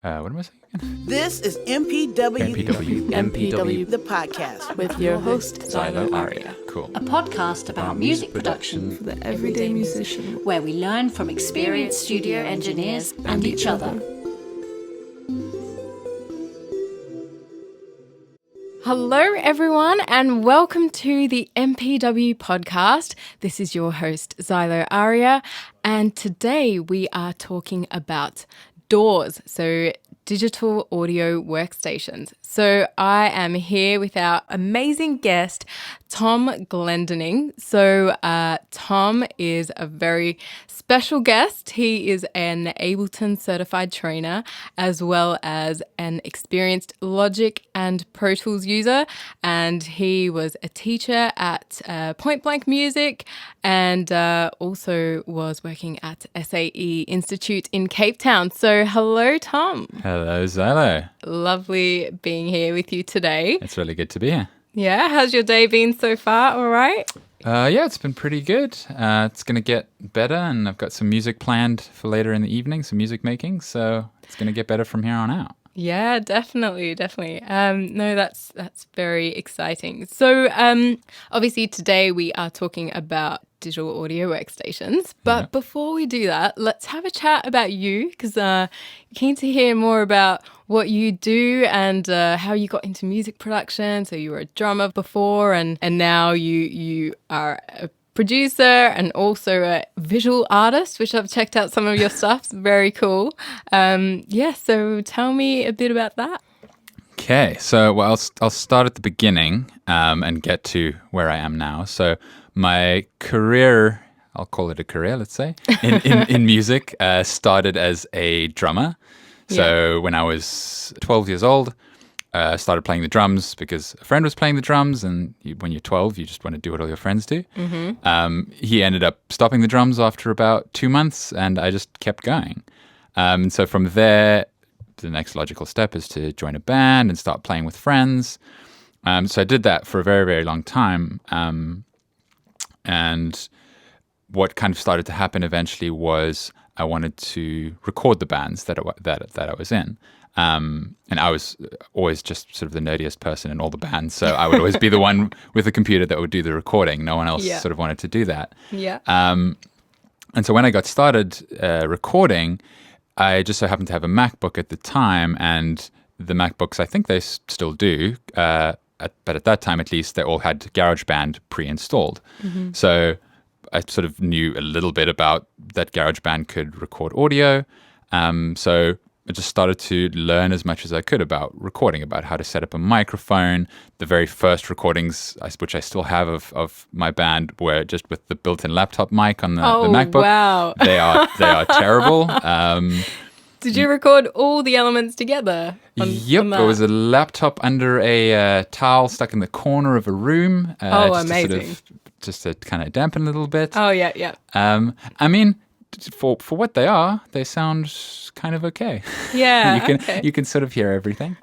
What am I saying again? This is MPW, the podcast. With your host, Xylo Aria. Cool. A podcast about music production for the everyday musician, where we learn from experienced studio engineers and each other. Hello, everyone, and welcome to the MPW Podcast. This is your host, Xylo Aria, and today we are talking about DAWs, so Digital Audio Workstations. So I am here with our amazing guest, Tom Glendinning. So Tom is a very special guest. He is an Ableton certified trainer, as well as an experienced Logic and Pro Tools user. And he was a teacher at Pointblank Music and also was working at SAE Institute in Cape Town. So hello, Tom. Hello, Xylo. Lovely being here with you today. It's really good to be here. Yeah, how's your day been so far? All right? Yeah, it's been pretty good. It's going to get better, and I've got some music planned for later in the evening, some music making, so it's going to get better from here on out. Yeah, definitely. No, that's very exciting. So, obviously today we are talking about digital audio workstations. But before we do that, let's have a chat about you, because keen to hear more about what you do and how you got into music production. So you were a drummer before, and now you are a producer and also a visual artist, which I've checked out some of your stuff. It's very cool. So tell me a bit about that. Okay, so I'll start at the beginning and get to where I am now. So my career, I'll call it a career, let's say, in music started as a drummer. So when I was 12 years old, started playing the drums because a friend was playing the drums, and when you're 12, you just want to do what all your friends do. Mm-hmm. He ended up stopping the drums after about 2 months, and I just kept going. So from there, the next logical step is to join a band and start playing with friends. So I did that for a very, very long time. And what kind of started to happen eventually was I wanted to record the bands that I was in. And I was always just sort of the nerdiest person in all the bands. So I would always be the one with the computer that would do the recording. No one else sort of wanted to do that. Yeah. And so when I got started recording, I just so happened to have a MacBook at the time. And the MacBooks, I think they still do, but at that time at least, they all had GarageBand pre-installed. Mm-hmm. So I sort of knew a little bit about that GarageBand could record audio. So I just started to learn as much as I could about recording, about how to set up a microphone. The very first recordings, which I still have of my band, were just with the built-in laptop mic on the MacBook. Wow. They are terrible. Did you record all the elements together? Yep, it was a laptop under a towel stuck in the corner of a room. Amazing. Just to kind of dampen a little bit. Oh, yeah. I mean, for what they are, they sound kind of okay. Yeah, you can sort of hear everything.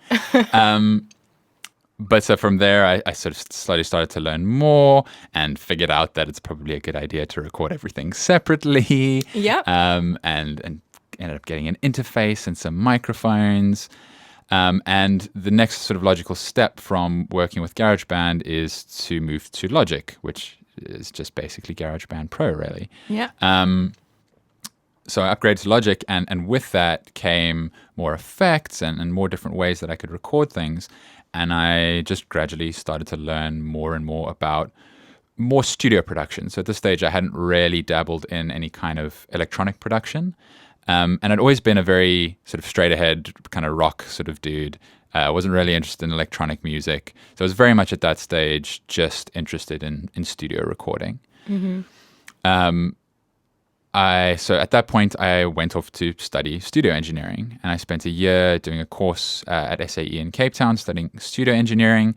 But so from there, I sort of slowly started to learn more and figured out that it's probably a good idea to record everything separately. Yeah. And ended up getting an interface and some microphones. And the next sort of logical step from working with GarageBand is to move to Logic, which is just basically GarageBand Pro, really. Yeah. So I upgraded to Logic, and with that came more effects and more different ways that I could record things. And I just gradually started to learn more and more about more studio production. So at this stage, I hadn't really dabbled in any kind of electronic production. And I'd always been a very sort of straight ahead kind of rock sort of dude. I wasn't really interested in electronic music. So I was very much at that stage just interested in studio recording. Mm-hmm. So at that point, I went off to study studio engineering, and I spent a year doing a course at SAE in Cape Town studying studio engineering.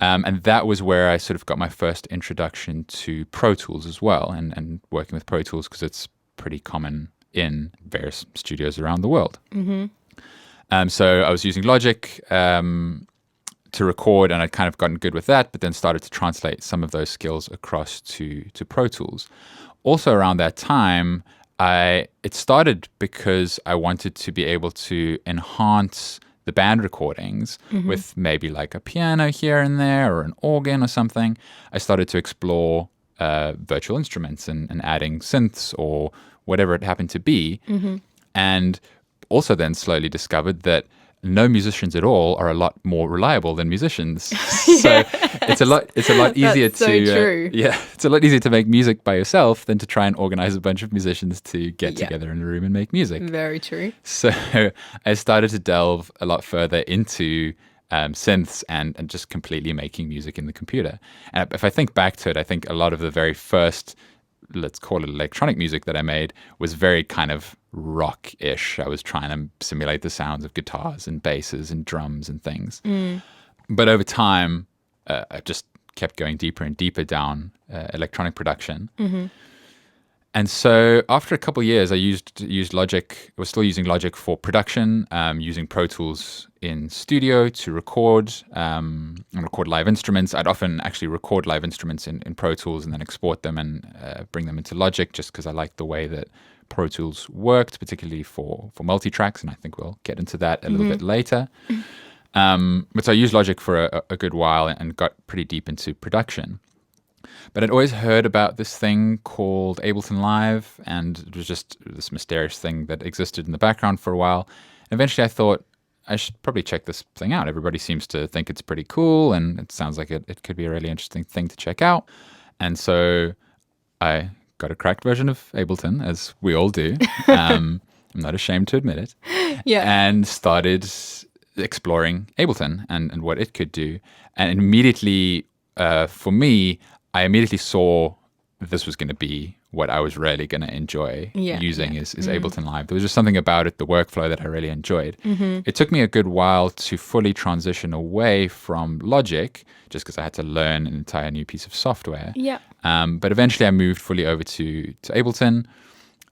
And that was where I sort of got my first introduction to Pro Tools as well, and working with Pro Tools because it's pretty common in various studios around the world. Mm-hmm. So I was using Logic to record, and I'd kind of gotten good with that, but then started to translate some of those skills across to Pro Tools. Also around that time, it started because I wanted to be able to enhance the band recordings with maybe like a piano here and there or an organ or something. I started to explore virtual instruments and adding synths or whatever it happened to be. And also then slowly discovered that no musicians at all are a lot more reliable than musicians. So it's a lot easier That's so true. it's a lot easier to make music by yourself than to try and organize a bunch of musicians to get together in a room and make music. Very true. So I started to delve a lot further into synths and just completely making music in the computer. And if I think back to it, I think a lot of the very first, let's call it electronic music that I made was very kind of rock-ish. I was trying to simulate the sounds of guitars and basses and drums and things. But over time, I just kept going deeper and deeper down electronic production. And so after a couple of years, I used Logic. I was still using Logic for production, using Pro Tools in studio to record and record live instruments. I'd often actually record live instruments in Pro Tools and then export them and bring them into Logic just because I liked the way that Pro Tools worked, particularly for multi-tracks. And I think we'll get into that a little bit later. But so I used Logic for a good while and got pretty deep into production. But I'd always heard about this thing called Ableton Live, and it was just this mysterious thing that existed in the background for a while. And eventually I thought, I should probably check this thing out. Everybody seems to think it's pretty cool, and it sounds like it could be a really interesting thing to check out. And so I got a cracked version of Ableton, as we all do. I'm not ashamed to admit it. And started exploring Ableton and what it could do. And immediately, for me, I immediately saw this was going to be what I was really going to enjoy using is Ableton Live. There was just something about it, the workflow, that I really enjoyed. It took me a good while to fully transition away from Logic, just because I had to learn an entire new piece of software. But eventually I moved fully over to Ableton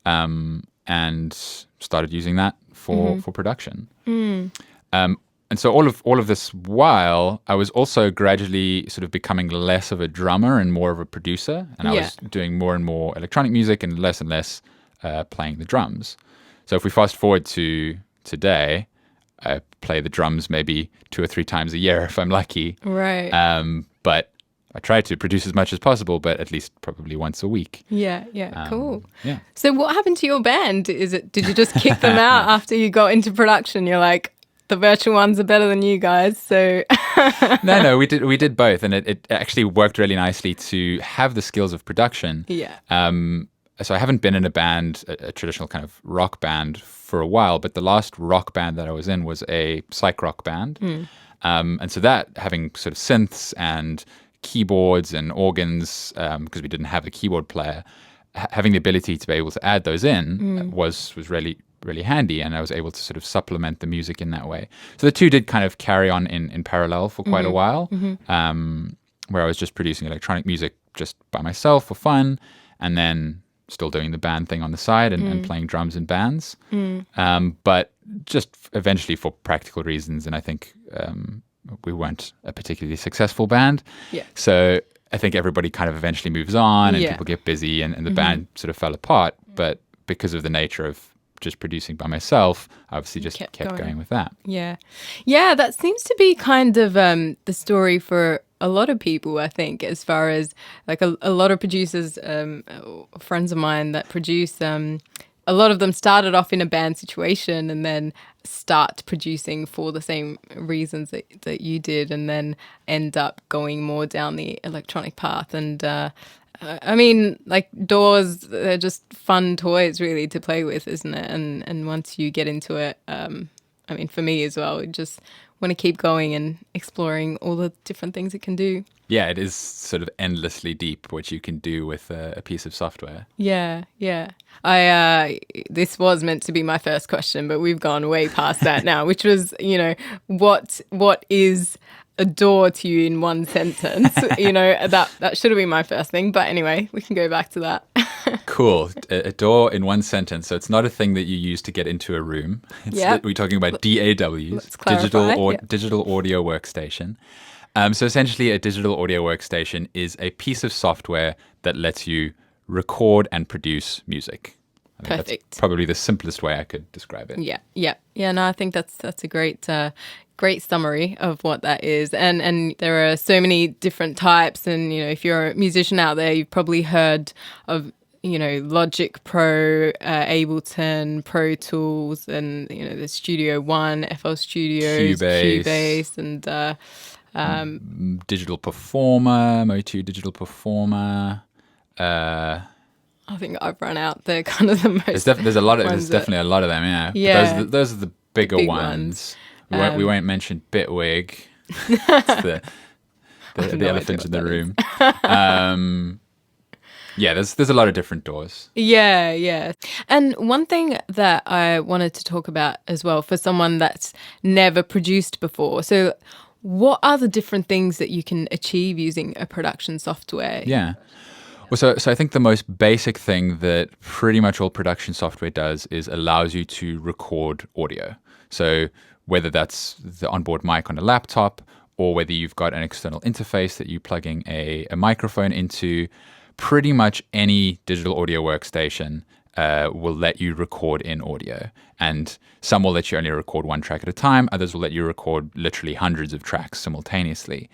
and started using that for production. And so all of this while, I was also gradually sort of becoming less of a drummer and more of a producer. And I was doing more and more electronic music and less playing the drums. So if we fast forward to today, I play the drums maybe 2 or 3 times a year if I'm lucky. Right. But I try to produce as much as possible, but at least probably once a week. Cool. Yeah. So what happened to your band? Did you just kick them out after you got into production? You're like, the virtual ones are better than you guys, so... No, we did both, and it actually worked really nicely to have the skills of production. So I haven't been in a band, a traditional kind of rock band, for a while, but the last rock band that I was in was a psych rock band. And so that, having sort of synths and keyboards and organs, because we didn't have a keyboard player, having the ability to be able to add those in was really handy, and I was able to sort of supplement the music in that way. So the two did kind of carry on in parallel for quite a while, where I was just producing electronic music just by myself for fun, and then still doing the band thing on the side and playing drums in bands. But just eventually for practical reasons, and I think we weren't a particularly successful band. So I think everybody kind of eventually moves on and people get busy and the band sort of fell apart. But because of the nature of just producing by myself, I obviously just kept going with that. Yeah, that seems to be kind of the story for a lot of people, I think, as far as like a lot of producers, friends of mine that produce, a lot of them started off in a band situation and then start producing for the same reasons that you did, and then end up going more down the electronic path. And I mean, like DAWs, they're just fun toys really to play with, isn't it? And once you get into it, I mean, for me as well, you just want to keep going and exploring all the different things it can do. Yeah, it is sort of endlessly deep what you can do with a piece of software. Yeah. This was meant to be my first question, but we've gone way past that now, which was, what is a DAW to you in one sentence? That should have been my first thing. But anyway, we can go back to that. Cool. A DAW in one sentence. So it's not a thing that you use to get into a room. We're talking about DAWs, Digital Audio Workstation. So essentially, a digital audio workstation is a piece of software that lets you record and produce music. I think Perfect. that's probably the simplest way I could describe it. Yeah. No, I think that's a great summary of what that is. And there are so many different types. And if you're a musician out there, you've probably heard of Logic Pro, Ableton, Pro Tools, and the Studio One, FL Studios, Cubase, and Digital Performer, Motu Digital Performer. I think I've run out. They're kind of the most. There's definitely a lot of them. Yeah. Yeah. But those are the bigger Big ones. We won't mention Bitwig. It's the elephant in the room. Yeah, there's a lot of different DAWs. Yeah. And one thing that I wanted to talk about as well for someone that's never produced before. So what are the different things that you can achieve using a production software? Yeah. Well, so I think the most basic thing that pretty much all production software does is allows you to record audio. So whether that's the onboard mic on a laptop or whether you've got an external interface that you're plugging a microphone into, pretty much any digital audio workstation will let you record in audio. And some will let you only record one track at a time. Others will let you record literally hundreds of tracks simultaneously.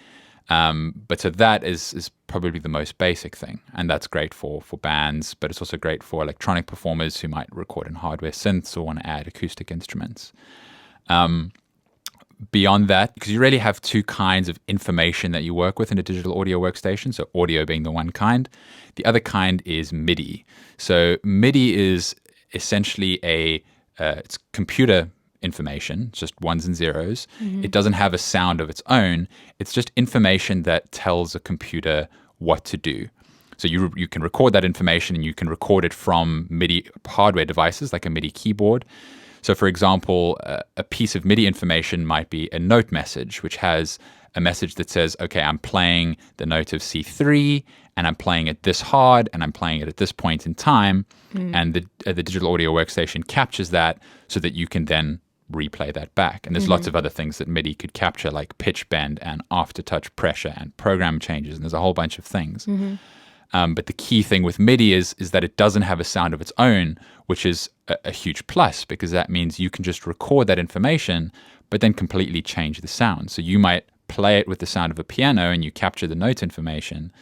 But so that is probably the most basic thing. And that's great for bands, but it's also great for electronic performers who might record in hardware synths or want to add acoustic instruments. Beyond that, because you really have two kinds of information that you work with in a digital audio workstation, so audio being the one kind. The other kind is MIDI. So MIDI is essentially it's computer information, it's just ones and zeros. Mm-hmm. It doesn't have a sound of its own. It's just information that tells a computer what to do. So you can record that information and you can record it from MIDI hardware devices like a MIDI keyboard. So for example, a piece of MIDI information might be a note message, which has a message that says, okay, I'm playing the note of C3 and I'm playing it this hard and I'm playing it at this point in time. And the digital audio workstation captures that so that you can then replay that back. And there's lots of other things that MIDI could capture, like pitch bend and aftertouch pressure and program changes. And there's a whole bunch of things. But the key thing with MIDI is that it doesn't have a sound of its own, which is a huge plus, because that means you can just record that information, but then completely change the sound. So you might play it with the sound of a piano and you capture the note information,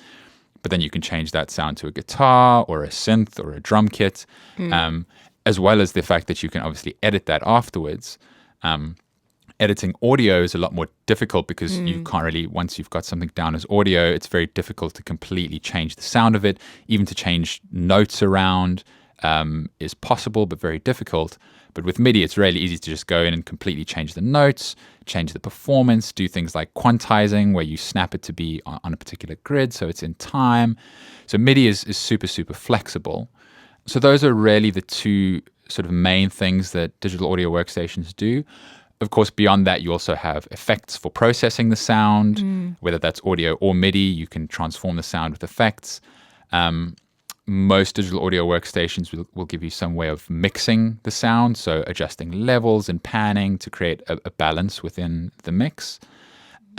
but then you can change that sound to a guitar or a synth or a drum kit, as well as the fact that you can obviously edit that afterwards. Editing audio is a lot more difficult because you can't really, once you've got something down as audio, it's very difficult to completely change the sound of it. Even to change notes around is possible, but very difficult. But with MIDI, it's really easy to just go in and completely change the notes, change the performance, do things like quantizing, where you snap it to be on a particular grid, so it's in time. So MIDI is super, super flexible. So those are really the two sort of main things that digital audio workstations do. Of course, beyond that, you also have effects for processing the sound, whether that's audio or MIDI. You can transform the sound with effects. Most digital audio workstations will give you some way of mixing the sound, so adjusting levels and panning to create a balance within the mix,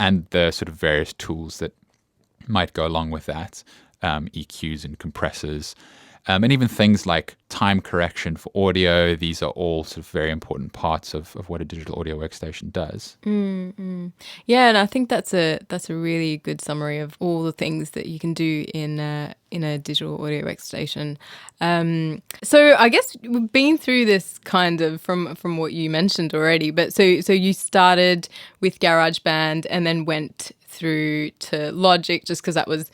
and the sort of various tools that might go along with that, EQs and compressors. And even things like time correction for audio, these are all sort of very important parts of what a digital audio workstation does. Yeah, and I think that's a really good summary of all the things that you can do in a digital audio workstation. So I guess we've been through this kind of from what you mentioned already, but so you started with GarageBand and then went through to Logic just because that was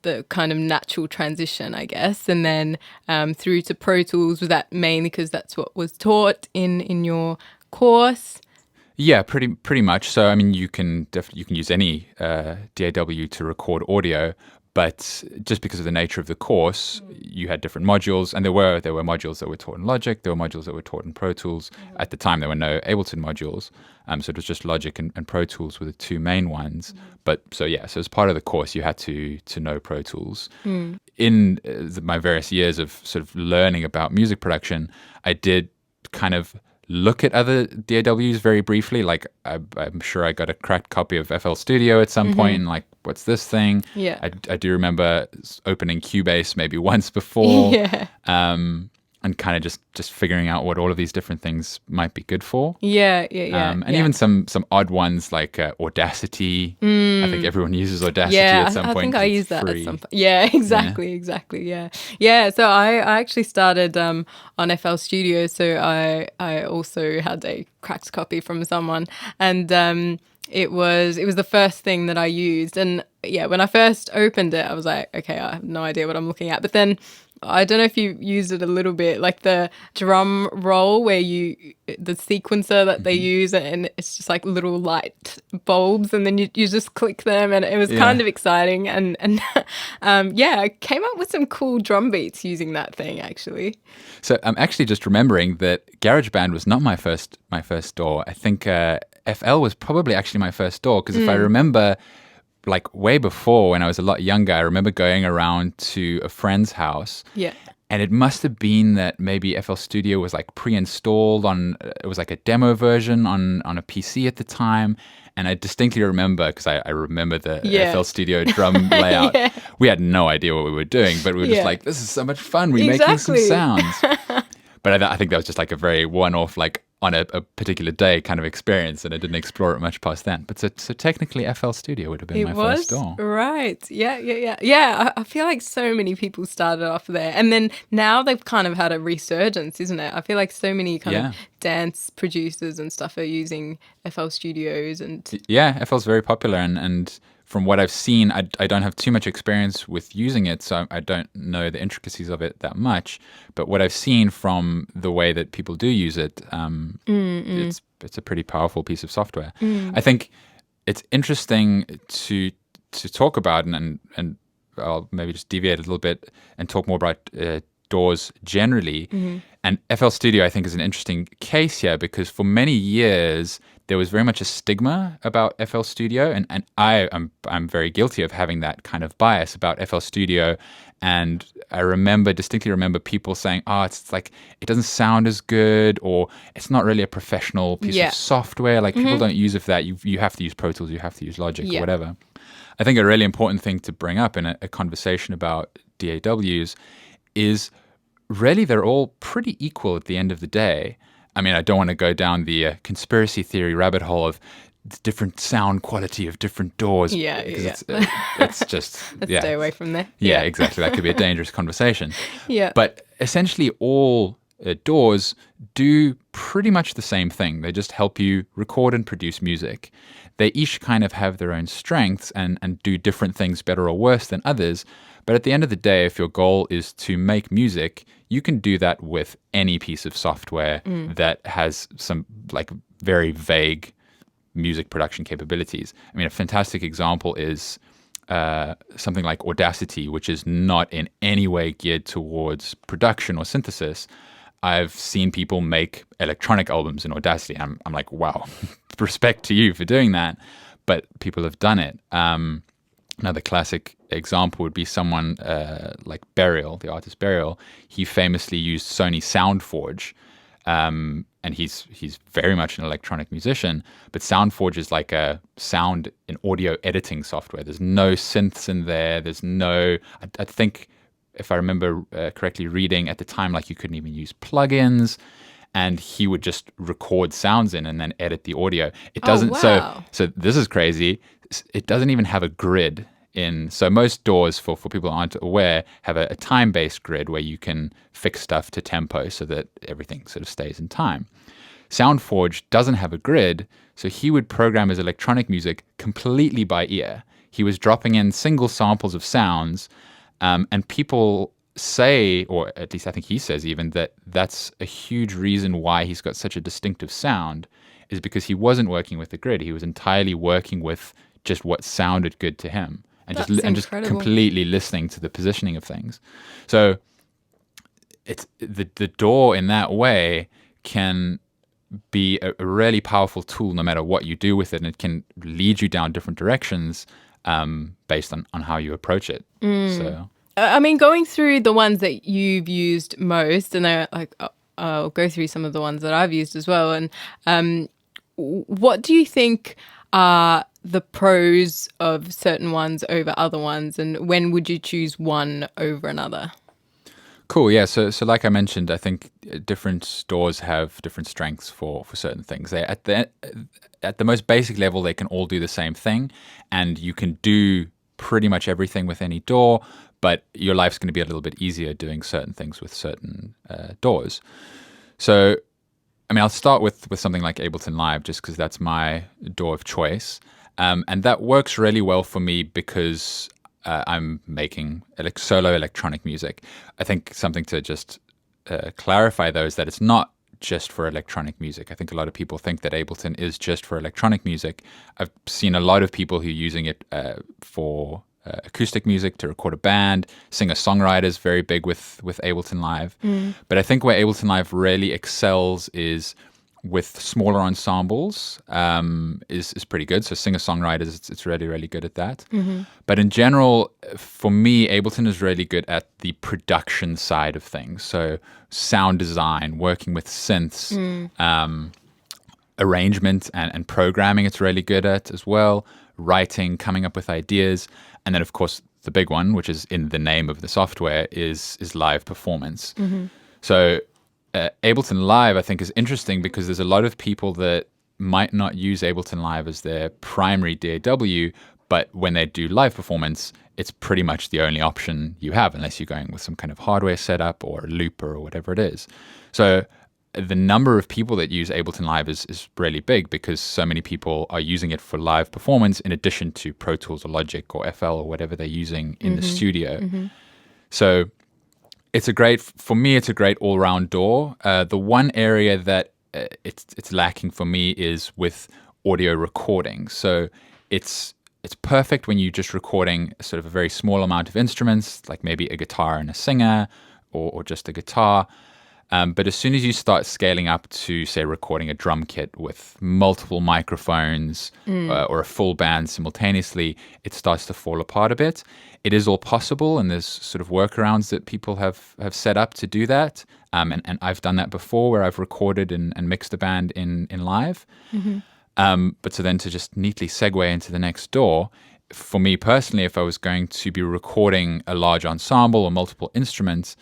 the kind of natural transition, I guess, and then through to Pro Tools. Was that mainly because that's what was taught in your course? Yeah, pretty much. So I mean, you can use any DAW to record audio, but just because of the nature of the course, you had different modules, and there were modules that were taught in Logic, there were modules that were taught in Pro Tools. At the time, there were no Ableton modules, so it was just Logic and Pro Tools were the two main ones. But so as part of the course, you had to know Pro Tools. In my various years of sort of learning about music production, I did kind of look at other DAWs very briefly. Like I'm sure I got a cracked copy of FL Studio at some point, and like, what's this thing? Yeah, I do remember opening Cubase maybe once before. and kind of just figuring out what all of these different things might be good for. Yeah. And even some odd ones like Audacity. I think everyone uses Audacity at some point. I think I use that free. at some point. Yeah, exactly. Yeah. So I actually started on FL Studio. So I also had a cracked copy from someone, and it was the first thing that I used. And yeah, when I first opened it, I was like, okay, I have no idea what I'm looking at. But then I don't know if you used it a little bit, like the drum roll where the sequencer that they use, and it's just like little light bulbs, and then you just click them, and it was kind of exciting. And I came up with some cool drum beats using that thing, actually. So I'm actually just remembering that GarageBand was not my first DAW. I think FL was probably actually my first DAW, because if I remember, like way before when I was a lot younger, I remember going around to a friend's house. Yeah. And it must have been that maybe FL Studio was like pre-installed it was like a demo version on a PC at the time. And I distinctly remember, because I remember the FL Studio drum layout. We had no idea what we were doing, but we were just like, this is so much fun. We're making some sounds. But I think that was just like a very one-off, like on a particular day kind of experience, and I didn't explore it much past then. But so technically FL Studio would have been my first DAW. Right. Yeah, I feel like so many people started off there. And then now they've kind of had a resurgence, isn't it? I feel like so many kind of dance producers and stuff are using FL Studios. Yeah, FL's very popular, and from what I've seen, I don't have too much experience with using it, so I don't know the intricacies of it that much. But what I've seen from the way that people do use it, it's a pretty powerful piece of software. I think it's interesting to talk about, and I'll maybe just deviate a little bit and talk more about DAWs generally. And FL Studio, I think, is an interesting case here, because for many years there was very much a stigma about FL Studio, and I'm very guilty of having that kind of bias about FL Studio. And I distinctly remember people saying, it's like it doesn't sound as good, or it's not really a professional piece of software. Like people don't use it for that. You have to use Pro Tools, you have to use Logic or whatever. I think a really important thing to bring up in a conversation about DAWs is really they're all pretty equal at the end of the day. I mean, I don't want to go down the conspiracy theory rabbit hole of the different sound quality of different DAWs. It's just... Let's stay away from there. Yeah, exactly. That could be a dangerous conversation. Yeah. But essentially all DAWs do pretty much the same thing. They just help you record and produce music. They each kind of have their own strengths and do different things better or worse than others. But at the end of the day, if your goal is to make music, you can do that with any piece of software that has some like very vague music production capabilities. I mean, a fantastic example is something like Audacity, which is not in any way geared towards production or synthesis. I've seen people make electronic albums in Audacity. I'm like, wow, respect to you for doing that. But people have done it. Another classic example would be someone like Burial, the artist Burial. He famously used Sony SoundForge, and he's very much an electronic musician. But SoundForge is like a sound and audio editing software. There's no synths in there. There's no, I think, if I remember correctly reading at the time, like you couldn't even use plugins. And he would just record sounds in and then edit the audio. It doesn't. So this is crazy. It doesn't even have a grid in. So most DAWs, for people who aren't aware, have a time-based grid where you can fix stuff to tempo so that everything sort of stays in time. SoundForge doesn't have a grid, so he would program his electronic music completely by ear. He was dropping in single samples of sounds, and people say, or at least I think he says even, that that's a huge reason why he's got such a distinctive sound, is because he wasn't working with the grid. He was entirely working with just what sounded good to him, and just completely listening to the positioning of things. So it's the DAW in that way can be a really powerful tool no matter what you do with it, and it can lead you down different directions based on how you approach it. So I mean, going through the ones that you've used most, and I'll go through some of the ones that I've used as well. And what do you think are the pros of certain ones over other ones, and when would you choose one over another? Cool. Yeah. So like I mentioned, I think different DAWs have different strengths for certain things. They at the most basic level, they can all do the same thing, and you can do pretty much everything with any DAW. But your life's going to be a little bit easier doing certain things with certain DAWs. So, I mean, I'll start with something like Ableton Live, just because that's my DAW of choice, and that works really well for me because I'm making solo electronic music. I think something to just clarify, though, is that it's not just for electronic music. I think a lot of people think that Ableton is just for electronic music. I've seen a lot of people who are using it for acoustic music, to record a band. Singer-songwriters, very big with Ableton Live. But I think where Ableton Live really excels is with smaller ensembles, is pretty good. So singer-songwriters, it's really, really good at that. But in general, for me, Ableton is really good at the production side of things. So sound design, working with synths, arrangement and programming, it's really good at as well. Writing, coming up with ideas. And then, of course, the big one, which is in the name of the software, is live performance. So Ableton Live, I think, is interesting because there's a lot of people that might not use Ableton Live as their primary DAW, but when they do live performance, it's pretty much the only option you have, unless you're going with some kind of hardware setup or a looper or whatever it is. So the number of people that use Ableton Live is really big because so many people are using it for live performance in addition to Pro Tools or Logic or FL or whatever they're using in the studio. So for me, it's a great all-round DAW. The one area that it's lacking for me is with audio recording. So it's perfect when you're just recording sort of a very small amount of instruments, like maybe a guitar and a singer or just a guitar. But as soon as you start scaling up to, say, recording a drum kit with multiple microphones or a full band simultaneously, it starts to fall apart a bit. It is all possible, and there's sort of workarounds that people have set up to do that. And I've done that before, where I've recorded and mixed a band in live. But so then to just neatly segue into the next DAW, for me personally, if I was going to be recording a large ensemble or multiple instruments,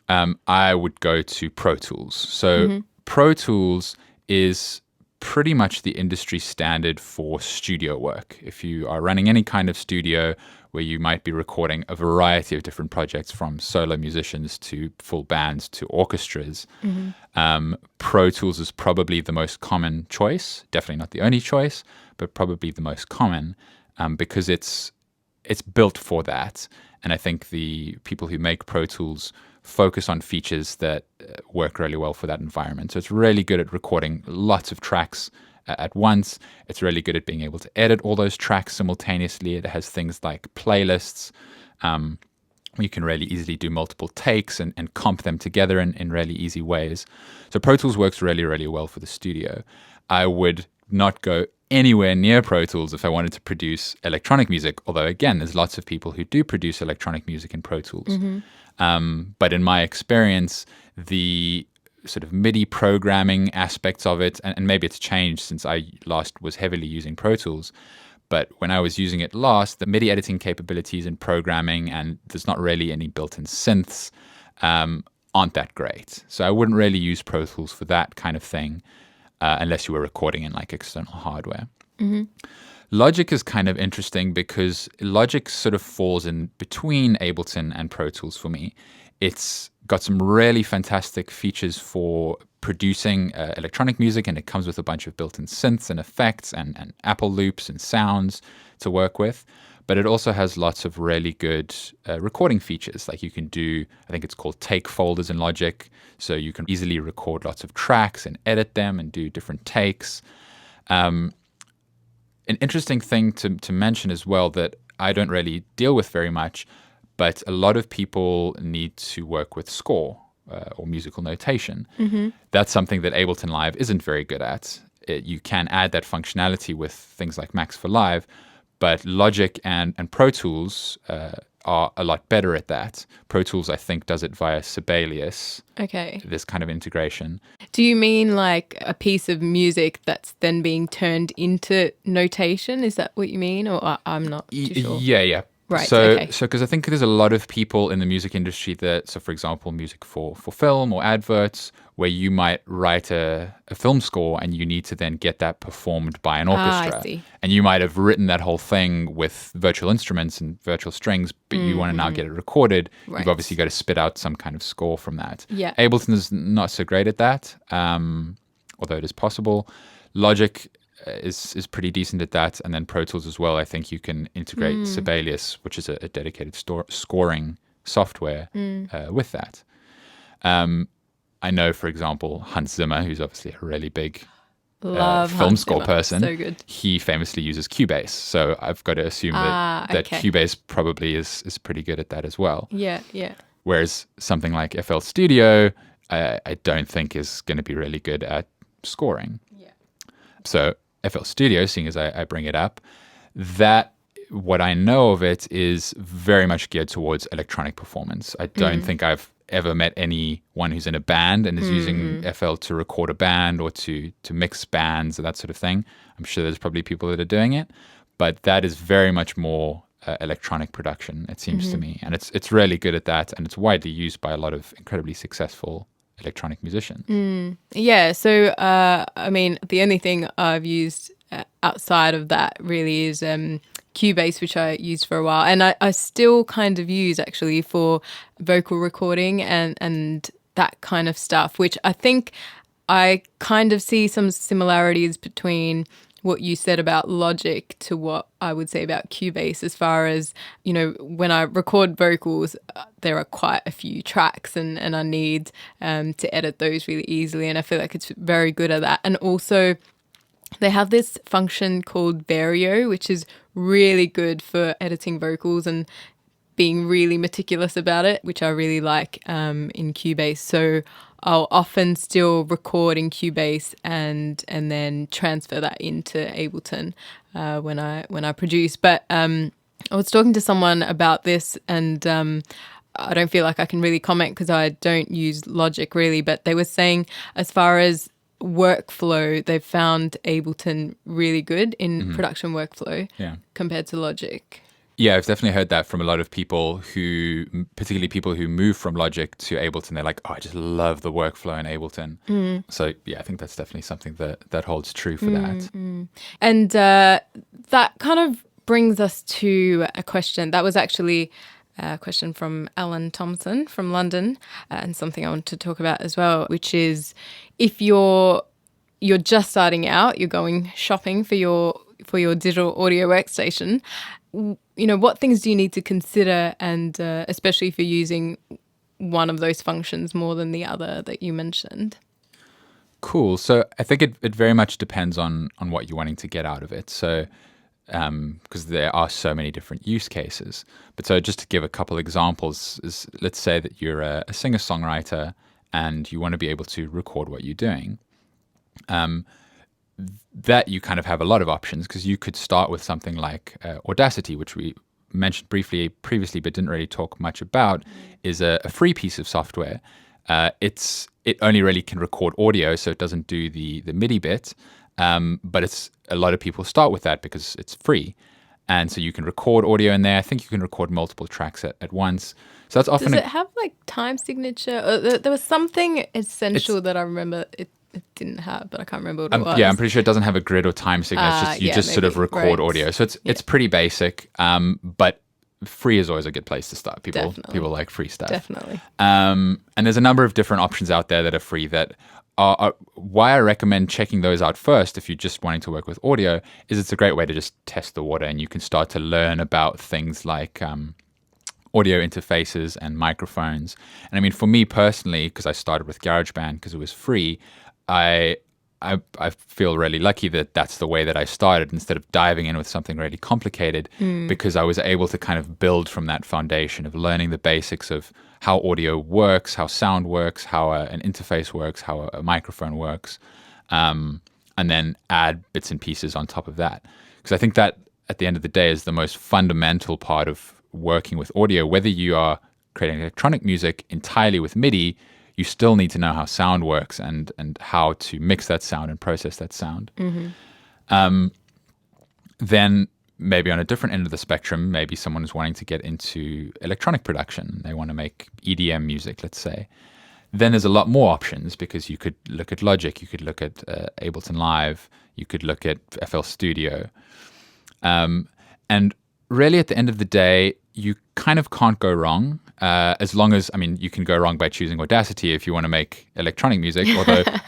I would go to Pro Tools. So Pro Tools is pretty much the industry standard for studio work. If you are running any kind of studio where you might be recording a variety of different projects, from solo musicians to full bands to orchestras, Pro Tools is probably the most common choice. Definitely not the only choice, but probably the most common because it's built for that. And I think the people who make Pro Tools focus on features that work really well for that environment. So it's really good at recording lots of tracks at once. It's really good at being able to edit all those tracks simultaneously. It has things like playlists. You can really easily do multiple takes and comp them together in really easy ways. So Pro Tools works really, really well for the studio. I would not go anywhere near Pro Tools if I wanted to produce electronic music, although, again, there's lots of people who do produce electronic music in Pro Tools. But in my experience, the sort of MIDI programming aspects of it, and maybe it's changed since I last was heavily using Pro Tools, but when I was using it last, the MIDI editing capabilities and programming, and there's not really any built-in synths, aren't that great. So I wouldn't really use Pro Tools for that kind of thing unless you were recording in like external hardware. Logic is kind of interesting because Logic sort of falls in between Ableton and Pro Tools for me. It's got some really fantastic features for producing electronic music, and it comes with a bunch of built-in synths and effects and Apple loops and sounds to work with. But it also has lots of really good recording features. Like you can do, I think it's called take folders in Logic. So you can easily record lots of tracks and edit them and do different takes. An interesting thing to mention as well that I don't really deal with very much, but a lot of people need to work with score or musical notation. That's something that Ableton Live isn't very good at. You can add that functionality with things like Max for Live, but Logic and Pro Tools are a lot better at that. Pro Tools, I think, does it via Sibelius. Okay. This kind of integration. Do you mean like a piece of music that's then being turned into notation? Is that what you mean? Or I'm not too sure. Yeah. Right. So Okay. because I think there's a lot of people in the music industry so for example, music for film or adverts, where you might write a film score and you need to then get that performed by an orchestra. I see. And you might have written that whole thing with virtual instruments and virtual strings, but you want to now get it recorded. Right. You've obviously got to spit out some kind of score from that. Yeah. Ableton is not so great at that, although it is possible. Logic is pretty decent at that, and then Pro Tools as well. I think you can integrate Sibelius, which is a dedicated scoring software, with that. I know, for example, Hans Zimmer, who's obviously a really big Love film Hans score Zimmer. person. So good. He famously uses Cubase, so I've got to assume that okay. Cubase probably is pretty good at that as well. Yeah. Whereas something like FL Studio, I don't think is going to be really good at scoring. Yeah. So FL Studio, seeing as I bring it up, that what I know of it is very much geared towards electronic performance. I don't think I've ever met anyone who's in a band and is using FL to record a band or to mix bands or that sort of thing. I'm sure there's probably people that are doing it, but that is very much more electronic production, it seems to me. And it's really good at that, and it's widely used by a lot of incredibly successful electronic musicians. Yeah. So, I mean, the only thing I've used outside of that really is Cubase, which I used for a while. And I still kind of use actually for vocal recording and that kind of stuff, which I think I kind of see some similarities between what you said about Logic to what I would say about Cubase, as far as, you know, when I record vocals, there are quite a few tracks and I need to edit those really easily. And I feel like it's very good at that. And also they have this function called Vario, which is really good for editing vocals and being really meticulous about it, which I really like in Cubase. So I'll often still record in Cubase and then transfer that into Ableton when I produce. But I was talking to someone about this, and I don't feel like I can really comment because I don't use Logic really. But they were saying, as far as workflow, they've found Ableton really good in production workflow compared to Logic. Yeah, I've definitely heard that from a lot of people particularly people who move from Logic to Ableton. They're like, oh, I just love the workflow in Ableton. So yeah, I think that's definitely something that holds true for that. And that kind of brings us to a question. That was actually a question from Alan Thompson from London, and something I want to talk about as well, which is if you're just starting out, you're going shopping for your digital audio workstation, you know, what things do you need to consider, and especially if you're using one of those functions more than the other that you mentioned? Cool. So I think it very much depends on what you're wanting to get out of it. So because there are so many different use cases. But so just to give a couple examples, let's say that you're a singer-songwriter and you want to be able to record what you're doing. That you kind of have a lot of options, because you could start with something like Audacity, which we mentioned briefly previously but didn't really talk much about, is a free piece of software. It only really can record audio, so it doesn't do the MIDI bit, but a lot of people start with that because it's free. And so you can record audio in there. I think you can record multiple tracks at once. So that's often... Does it have like time signature? There was something essential that I remember it didn't have, but I can't remember what it was. Yeah, I'm pretty sure it doesn't have a grid or time signature. You just sort of record audio. So it's pretty basic, but free is always a good place to start. People like free stuff. Definitely. And there's a number of different options out there that are free that are why I recommend checking those out first if you're just wanting to work with audio is it's a great way to just test the water, and you can start to learn about things like audio interfaces and microphones. And I mean, for me personally, because I started with GarageBand because it was free, I feel really lucky that that's the way that I started instead of diving in with something really complicated, because I was able to kind of build from that foundation of learning the basics of how audio works, how sound works, how an interface works, how a microphone works, and then add bits and pieces on top of that. Because I think that at the end of the day is the most fundamental part of working with audio. Whether you are creating electronic music entirely with MIDI, you still need to know how sound works and how to mix that sound and process that sound. Then maybe on a different end of the spectrum, maybe someone is wanting to get into electronic production. They want to make EDM music, let's say. Then there's a lot more options because you could look at Logic, you could look at Ableton Live, you could look at FL Studio. And really at the end of the day, you kind of can't go wrong as long as, you can go wrong by choosing Audacity if you want to make electronic music,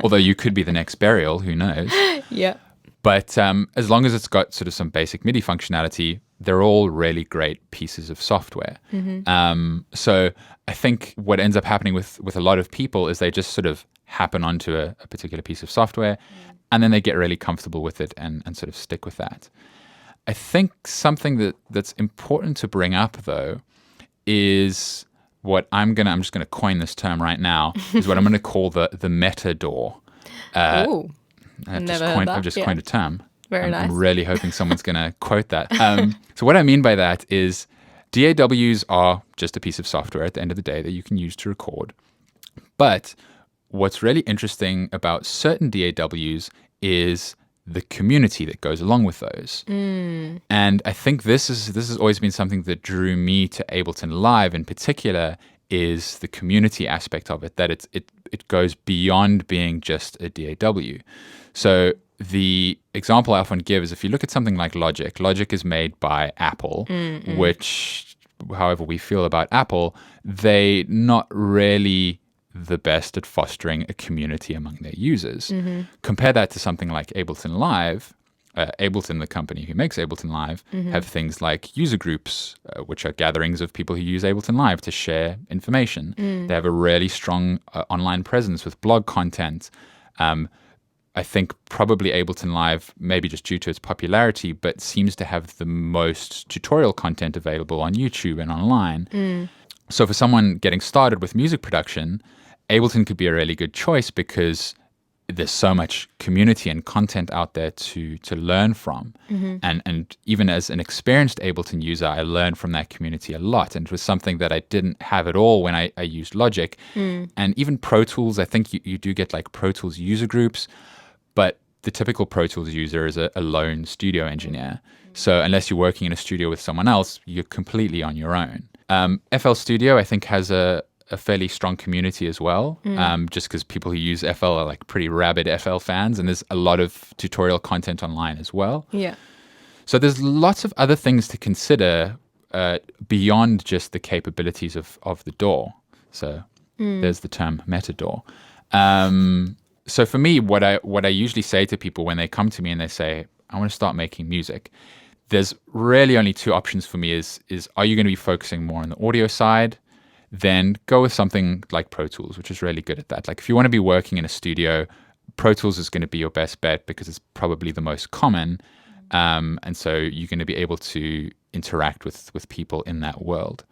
although you could be the next Burial, who knows? Yeah. But as long as it's got sort of some basic MIDI functionality, they're all really great pieces of software. So I think what ends up happening with a lot of people is they just sort of happen onto a particular piece of software and then they get really comfortable with it and sort of stick with that. I think something that's important to bring up, though, is what I'm just gonna coin this term right now, is what I'm gonna call the meta DAW. Ooh. I've just coined a term. Very nice. I'm really hoping someone's going to quote that. So what I mean by that is DAWs are just a piece of software at the end of the day that you can use to record. But what's really interesting about certain DAWs is the community that goes along with those. And I think this has always been something that drew me to Ableton Live in particular, is the community aspect of it, that it goes beyond being just a DAW. So the example I often give is if you look at something like Logic. Logic is made by Apple, which, however we feel about Apple, they're not really the best at fostering a community among their users. Compare that to something like Ableton Live. Ableton, the company who makes Ableton Live, have things like user groups, which are gatherings of people who use Ableton Live to share information. They have a really strong online presence with blog content. I think probably Ableton Live, maybe just due to its popularity, but seems to have the most tutorial content available on YouTube and online. So for someone getting started with music production, Ableton could be a really good choice because there's so much community and content out there to learn from. And even as an experienced Ableton user, I learned from that community a lot. And it was something that I didn't have at all when I used Logic. And even Pro Tools, I think you do get like Pro Tools user groups, but the typical Pro Tools user is a lone studio engineer. So unless you're working in a studio with someone else, you're completely on your own. FL Studio, I think, has a fairly strong community as well, just because people who use FL are like pretty rabid FL fans, and there's a lot of tutorial content online as well. Yeah. So there's lots of other things to consider beyond just the capabilities of the DAW. So there's the term meta DAW. So for me, what I usually say to people when they come to me and they say, I want to start making music, there's really only two options for me is are you going to be focusing more on the audio side? Then go with something like Pro Tools, which is really good at that. Like if you want to be working in a studio, Pro Tools is going to be your best bet because it's probably the most common. And so you're going to be able to interact with people in that world.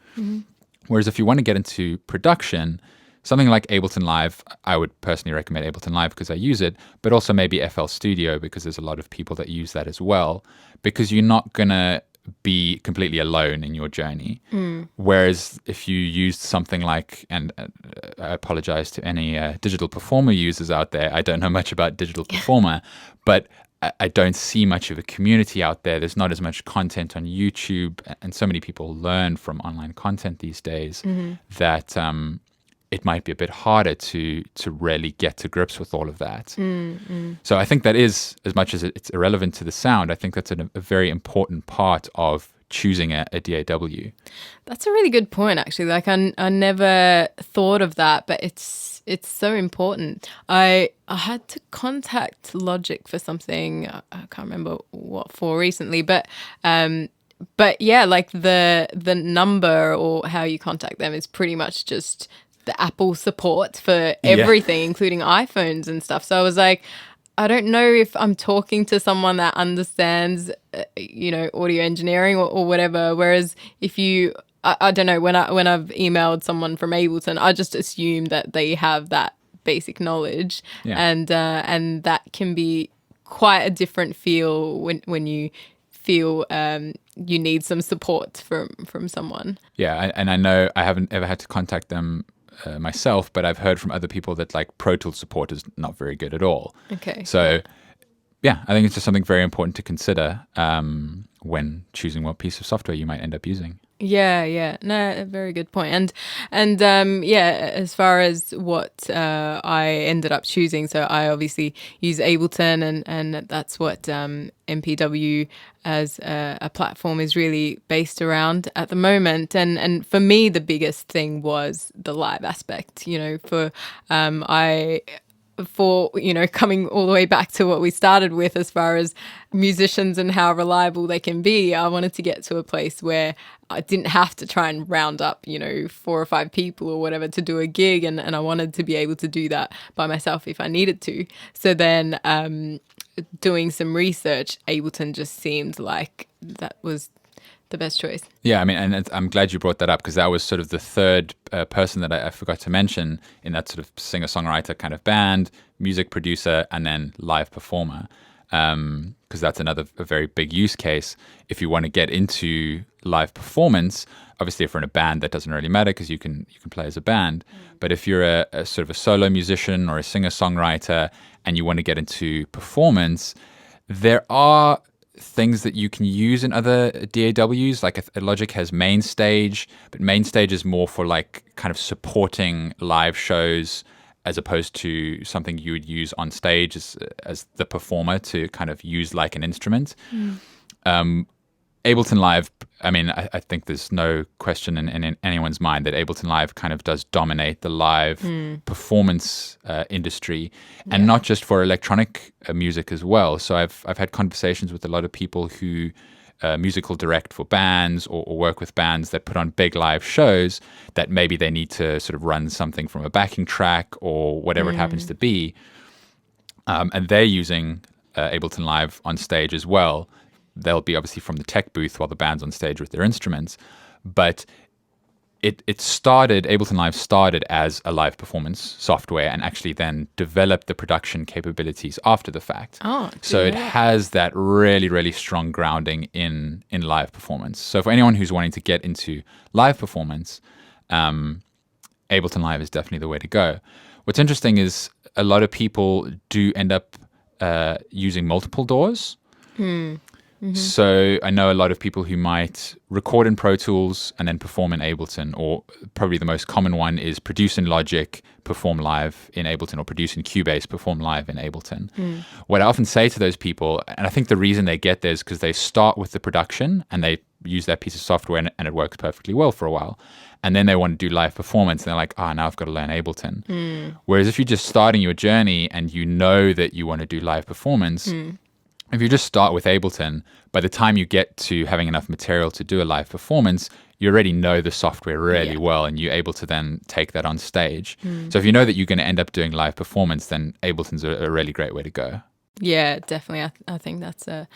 Whereas if you want to get into production, something like Ableton Live, I would personally recommend Ableton Live because I use it, but also maybe FL Studio because there's a lot of people that use that as well, because you're not going to be completely alone in your journey. Whereas if you used something like, and I apologize to any Digital Performer users out there, I don't know much about Digital Performer, but I don't see much of a community out there. There's not as much content on YouTube, and so many people learn from online content these days that it might be a bit harder to really get to grips with all of that. So I think that is, as much as it's irrelevant to the sound, I think that's a very important part of choosing a DAW. That's a really good point, actually. Like I never thought of that, but it's so important. I had to contact Logic for something, I can't remember what for recently, but yeah, like the number or how you contact them is pretty much just the Apple support for everything, including iPhones and stuff. So I was like, I don't know if I'm talking to someone that understands, audio engineering or whatever. Whereas if I don't know, when I've emailed someone from Ableton, I just assume that they have that basic knowledge, and that can be quite a different feel when you feel you need some support from someone. Yeah, and I know I haven't ever had to contact them myself, but I've heard from other people that like Pro Tools support is not very good at all. Okay. So yeah, I think it's just something very important to consider. when choosing what piece of software you might end up using. Yeah. No, a very good point. And as far as what I ended up choosing, so I obviously use Ableton, and that's what MPW as a platform is really based around at the moment. And for me, the biggest thing was the live aspect. Coming all the way back to what we started with as far as musicians and how reliable they can be, I wanted to get to a place where I didn't have to try and round up, 4 or 5 people or whatever to do a gig. And I wanted to be able to do that by myself if I needed to. So then doing some research, Ableton just seemed like that was the best choice. Yeah, I mean, and I'm glad you brought that up, because that was sort of the third person that I forgot to mention in that sort of singer-songwriter kind of band, music producer, and then live performer, because that's a very big use case. If you want to get into live performance, obviously if you're in a band, that doesn't really matter because you can play as a band. But if you're a sort of a solo musician or a singer-songwriter and you want to get into performance, there are things that you can use in other DAWs. Like Logic has Mainstage, but Mainstage is more for like kind of supporting live shows as opposed to something you would use on stage as the performer to kind of use like an instrument. Ableton Live, I mean, I think there's no question in anyone's mind that Ableton Live kind of does dominate the live performance industry, and not just for electronic music as well. So I've had conversations with a lot of people who musical direct for bands or work with bands that put on big live shows that maybe they need to sort of run something from a backing track or whatever it happens to be. And they're using Ableton Live on stage as well. They'll be obviously from the tech booth while the band's on stage with their instruments. But Ableton Live started as a live performance software and actually then developed the production capabilities after the fact. So it has that really, really strong grounding in live performance. So for anyone who's wanting to get into live performance, Ableton Live is definitely the way to go. What's interesting is a lot of people do end up using multiple DAWs. So I know a lot of people who might record in Pro Tools and then perform in Ableton, or probably the most common one is produce in Logic, perform live in Ableton, or produce in Cubase, perform live in Ableton. What I often say to those people, and I think the reason they get there is because they start with the production and they use that piece of software and it works perfectly well for a while. And then they want to do live performance and they're like, now I've got to learn Ableton. Whereas if you're just starting your journey and you know that you want to do live performance, if you just start with Ableton, by the time you get to having enough material to do a live performance, you already know the software really well, and you're able to then take that on stage. So if you know that you're going to end up doing live performance, then Ableton's a really great way to go. Yeah, definitely. I think that's a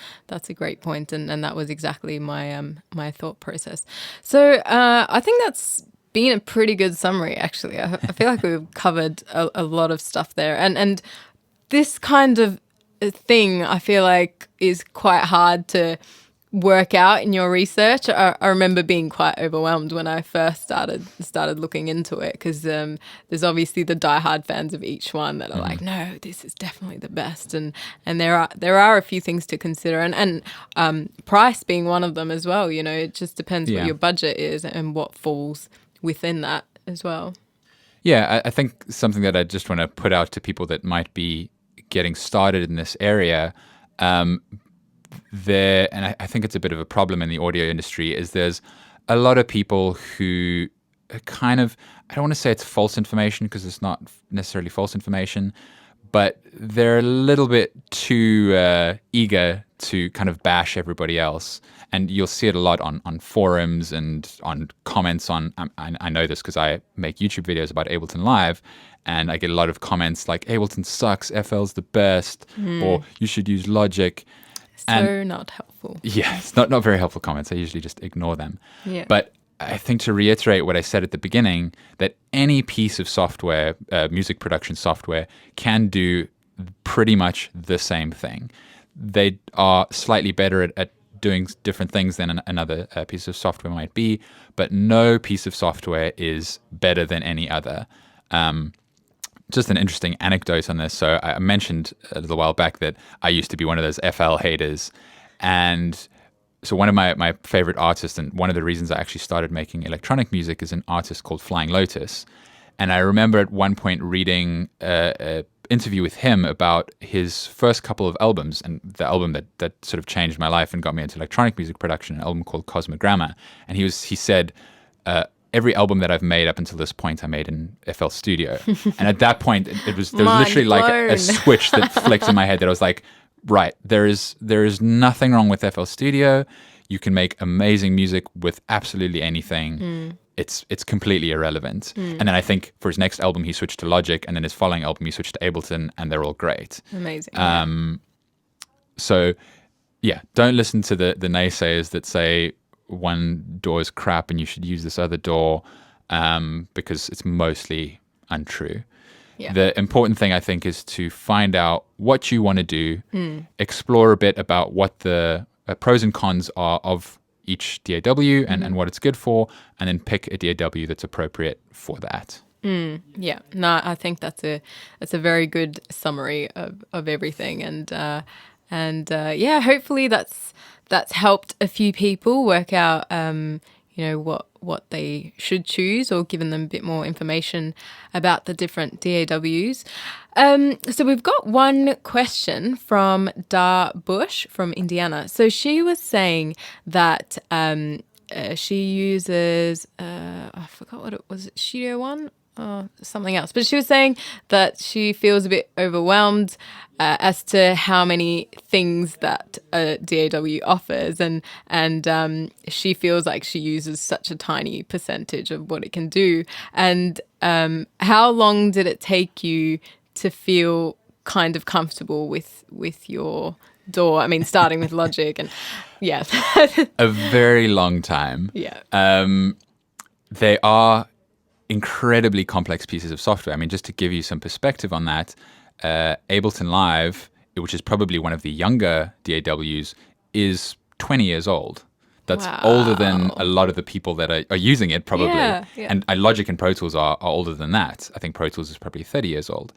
great point, and that was exactly my my thought process. So I think that's been a pretty good summary, actually. I feel like we've covered a lot of stuff there, and this kind of thing I feel like is quite hard to work out in your research. I remember being quite overwhelmed when I first started looking into it, because there's obviously the diehard fans of each one that are like, no, this is definitely the best, and there are a few things to consider, and price being one of them as well. It just depends what your budget is and what falls within that as well. Yeah, I think something that I just want to put out to people that might be getting started in this area, and I think it's a bit of a problem in the audio industry, is there's a lot of people who kind of, I don't want to say it's false information because it's not necessarily false information, but they're a little bit too eager to kind of bash everybody else. And you'll see it a lot on forums and on comments on, I know this because I make YouTube videos about Ableton Live, and I get a lot of comments like, Ableton sucks, FL's the best, or you should use Logic. Not helpful. Yeah, it's not very helpful comments. I usually just ignore them. Yeah. But I think to reiterate what I said at the beginning, that any piece of software, music production software, can do pretty much the same thing. They are slightly better at doing different things than another piece of software might be, but no piece of software is better than any other. Just an interesting anecdote on this. So I mentioned a little while back that I used to be one of those FL haters, and so one of my favorite artists, and one of the reasons I actually started making electronic music, is an artist called Flying Lotus. And I remember at one point reading a interview with him about his first couple of albums, and the album that sort of changed my life and got me into electronic music production, an album called Cosmogramma. And he said, every album that I've made up until this point, I made in FL Studio. And at that point, there was literally like a switch that flicked in my head that I was like, right, there is nothing wrong with FL Studio. You can make amazing music with absolutely anything. It's completely irrelevant. And then I think for his next album, he switched to Logic, and then his following album, he switched to Ableton, and they're all great. Amazing. So, yeah, don't listen to the naysayers that say one DAW is crap and you should use this other DAW, because it's mostly untrue. Yeah. The important thing, I think, is to find out what you want to do, explore a bit about what the pros and cons are of each DAW and what it's good for, and then pick a DAW that's appropriate for that. Yeah, no, I think that's a very good summary of everything, and yeah, hopefully that's helped a few people work out what they should choose, or given them a bit more information about the different DAWs. So we've got one question from Da Bush from Indiana. So she was saying that she uses, I forgot what it was, Studio One? Something else. But she was saying that she feels a bit overwhelmed as to how many things that a DAW offers, and she feels like she uses such a tiny percentage of what it can do. And how long did it take you to feel kind of comfortable with your DAW? I mean, starting with Logic, and yeah. A very long time. Yeah. They are incredibly complex pieces of software. I mean, just to give you some perspective on that, Ableton Live, which is probably one of the younger DAWs, is 20 years old. That's older than a lot of the people that are using it, probably. Yeah. And Logic and Pro Tools are older than that. I think Pro Tools is probably 30 years old.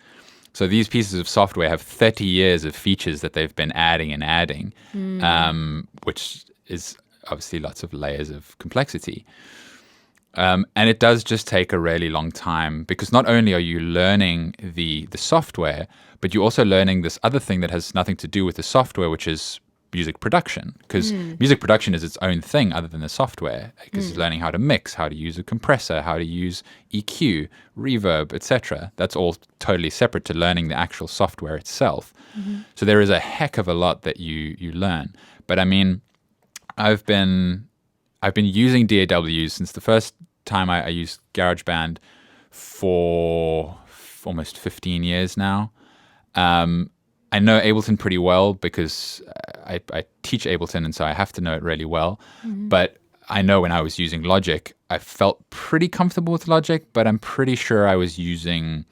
So these pieces of software have 30 years of features that they've been adding, which is obviously lots of layers of complexity. And it does just take a really long time, because not only are you learning the software, but you're also learning this other thing that has nothing to do with the software, which is music production. Because music production is its own thing other than the software, because it's learning how to mix, how to use a compressor, how to use EQ, reverb, etc. That's all totally separate to learning the actual software itself. So there is a heck of a lot that you learn. But I mean, I've been using DAWs since the first time I used GarageBand for almost 15 years now. I know Ableton pretty well because I teach Ableton, and so I have to know it really well. But I know when I was using Logic, I felt pretty comfortable with Logic, but I'm pretty sure I was using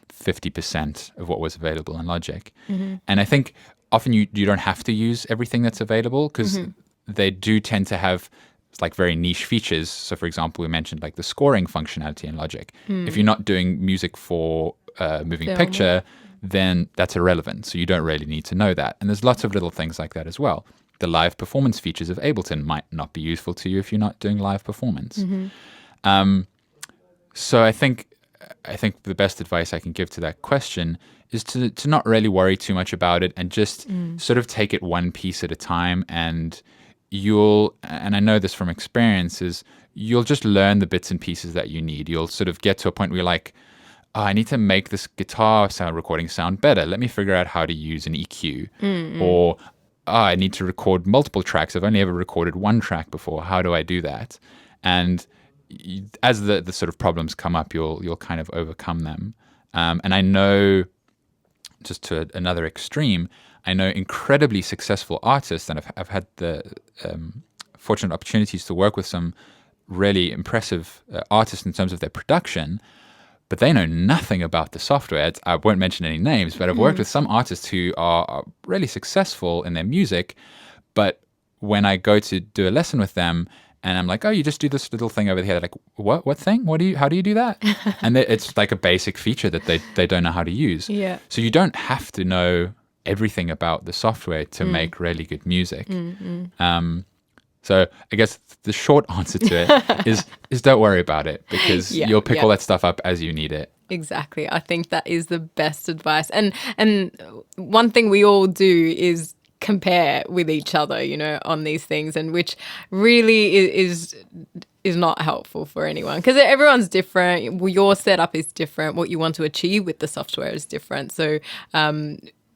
50% of what was available in Logic. And I think often you don't have to use everything that's available, because they do tend to have like very niche features. So for example, we mentioned like the scoring functionality in Logic. If you're not doing music for moving picture, then that's irrelevant. So you don't really need to know that. And there's lots of little things like that as well. The live performance features of Ableton might not be useful to you if you're not doing live performance. So I think the best advice I can give to that question is to not really worry too much about it, and just sort of take it one piece at a time. And I know this from experience, is you'll just learn the bits and pieces that you need. You'll sort of get to a point where you're like, oh, I need to make this guitar recording sound better. Let me figure out how to use an EQ. Or, I need to record multiple tracks. I've only ever recorded one track before. How do I do that? And as the sort of problems come up, you'll kind of overcome them. And I know, just to another extreme, I know incredibly successful artists, and I've had the fortunate opportunities to work with some really impressive artists in terms of their production, but they know nothing about the software. I won't mention any names, but I've worked with some artists who are really successful in their music, but when I go to do a lesson with them, and I'm like, oh, you just do this little thing over here. They're like, what thing? How do you do that? And it's like a basic feature that they don't know how to use. Yeah. So you don't have to know everything about the software to make really good music. So I guess the short answer to it is don't worry about it, because you'll pick all that stuff up as you need it. Exactly. I think that is the best advice. And one thing we all do is compare with each other, on these things, and which really is not helpful for anyone, because everyone's different. Your setup is different. What you want to achieve with the software is different. So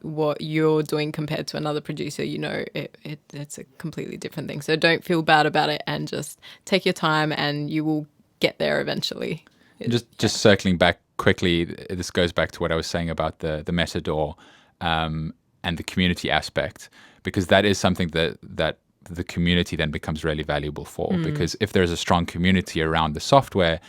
what you're doing compared to another producer, it's a completely different thing. So don't feel bad about it, and just take your time, and you will get there eventually. Just circling back quickly, this goes back to what I was saying about the meta DAW and the community aspect, because that is something that the community then becomes really valuable for. Because if there's a strong community around the software,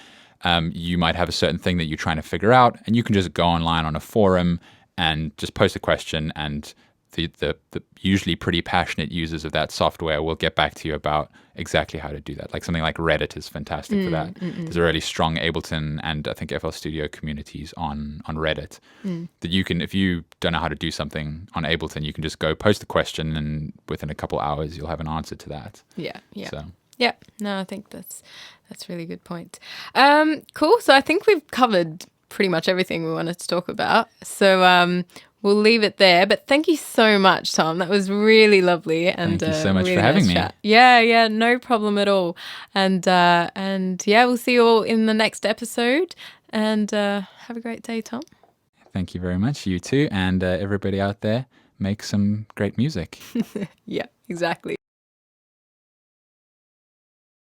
you might have a certain thing that you're trying to figure out, and you can just go online on a forum and just post a question, and the usually pretty passionate users of that software will get back to you about exactly how to do that. Like something like Reddit is fantastic for that. There's a really strong Ableton and I think FL Studio communities on Reddit that you can, if you don't know how to do something on Ableton, you can just go post a question, and within a couple hours you'll have an answer to that. Yeah. So. Yeah, no, I think that's a really good point. Cool. So I think we've covered pretty much everything we wanted to talk about. So we'll leave it there. But thank you so much, Tom. That was really lovely. And thank you so much really for having me. Chat. Yeah, no problem at all. And we'll see you all in the next episode. And have a great day, Tom. Thank you very much. You too. And everybody out there, make some great music. Yeah, exactly.